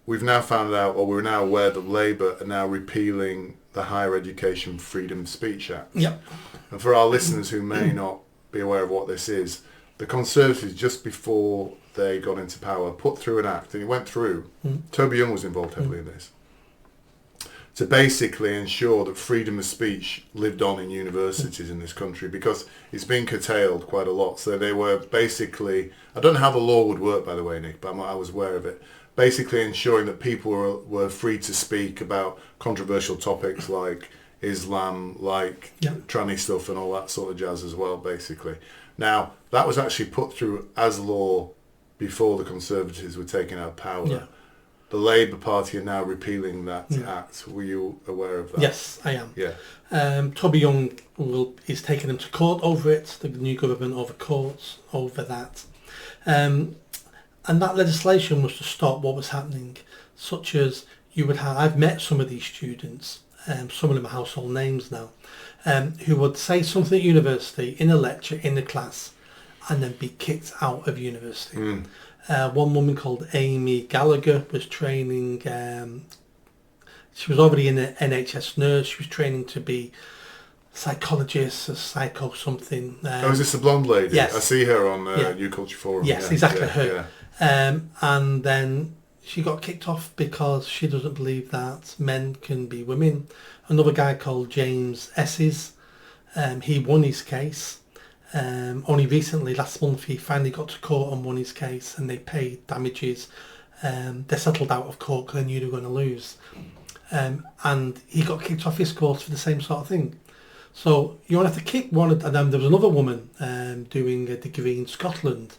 we've now found out, or we're now aware that Labour are now repealing the Higher Education Freedom of Speech Act. Yep. And for our listeners who may not be aware of what this is, the Conservatives, just before they got into power, put through an act, and it went through. Toby Young was involved heavily in this, to basically ensure that freedom of speech lived on in universities in this country, because it's been curtailed quite a lot. So they were basically, I don't know how the law would work, by the way, Nick, but I was aware of it, basically ensuring that people were free to speak about controversial topics like Islam, like tranny stuff and all that sort of jazz as well, basically. Now, that was actually put through as law before the Conservatives were taken out of power. Yeah. The Labour Party are now repealing that act. Were you aware of that? Yes, I am. Yeah. Toby Young is taking them to court over it, the new government over courts over that. And that legislation was to stop what was happening, such as you would have, I've met some of these students, some of them are household names now, who would say something at university, in a lecture, in the class, and then be kicked out of university. One woman called Amy Gallagher was training, she was already an NHS nurse, she was training to be psychologist, a psycho something. Is this the blonde lady? Yes. I see her on New Culture Forum. Yes, exactly her. And then she got kicked off because she doesn't believe that men can be women. Another guy called James Esses, he won his case. Only recently, last month, he finally got to court and won his case, and they paid damages. They settled out of court because they knew they were going to lose. And he got kicked off his course for the same sort of thing. So you only have to kick one, and then there was another woman doing a degree in Scotland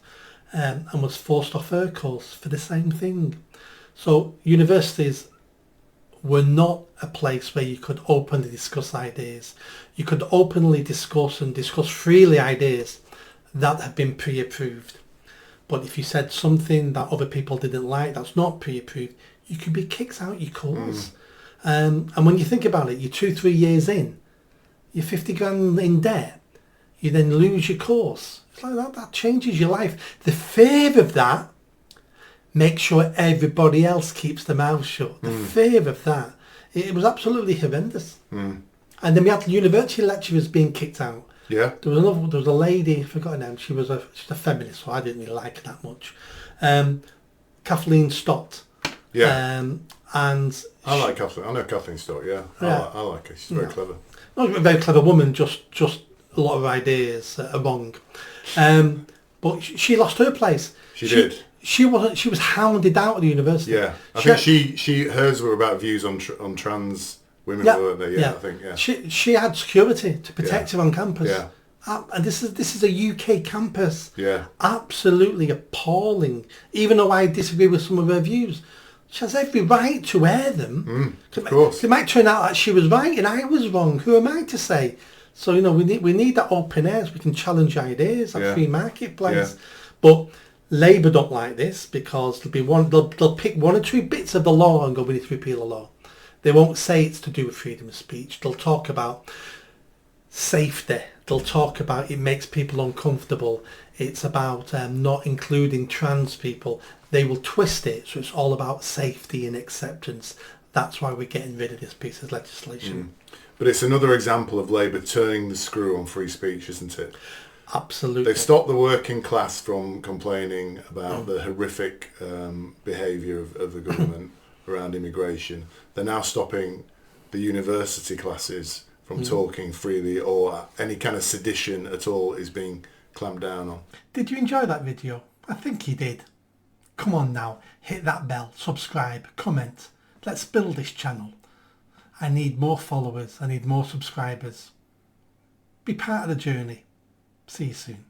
and was forced off her course for the same thing. So universities were not a place where you could openly discuss ideas. You could openly discuss freely ideas that have been pre-approved. But if you said something that other people didn't like, that's not pre-approved, you could be kicked out your course. And when you think about it, you're 2-3 years in, you're 50 grand in debt, you then lose your course. It's like that changes your life. The fear of that makes sure everybody else keeps their mouth shut. The fear of that. It was absolutely horrendous. And then we had university lecturers being kicked out. Yeah. There was a lady, I forgot her name, she's a feminist, so I didn't really like her that much. Kathleen Stott. Yeah. And I like Kathleen. I know Kathleen Stott, yeah. I like her. She's very clever. Not a very clever woman, just a lot of ideas are wrong. But she lost her place. She did. She was hounded out of the university. Yeah, I think hers were about views on trans women, weren't they? Yeah, I think. Yeah. She had security to protect her on campus. Yeah. And this is a UK campus. Yeah. Absolutely appalling. Even though I disagree with some of her views, she has every right to air them. Of course. It might turn out that she was right and I was wrong. Who am I to say? So we need that open air so we can challenge ideas, that free marketplace. But Labour don't like this because they'll pick one or two bits of the law and go, we need to repeal the law. They won't say it's to do with freedom of speech. They'll talk about safety. They'll talk about it makes people uncomfortable. It's about not including trans people. They will twist it so it's all about safety and acceptance. That's why we're getting rid of this piece of legislation. But it's another example of Labour turning the screw on free speech, isn't it? Absolutely. They've stopped the working class from complaining about the horrific behaviour of the government around immigration. They're now stopping the university classes from talking freely, or any kind of sedition at all is being clamped down on. Did you enjoy that video? I think you did. Come on now, hit that bell, subscribe, comment. Let's build this channel. I need more followers, I need more subscribers. Be part of the journey. See you soon.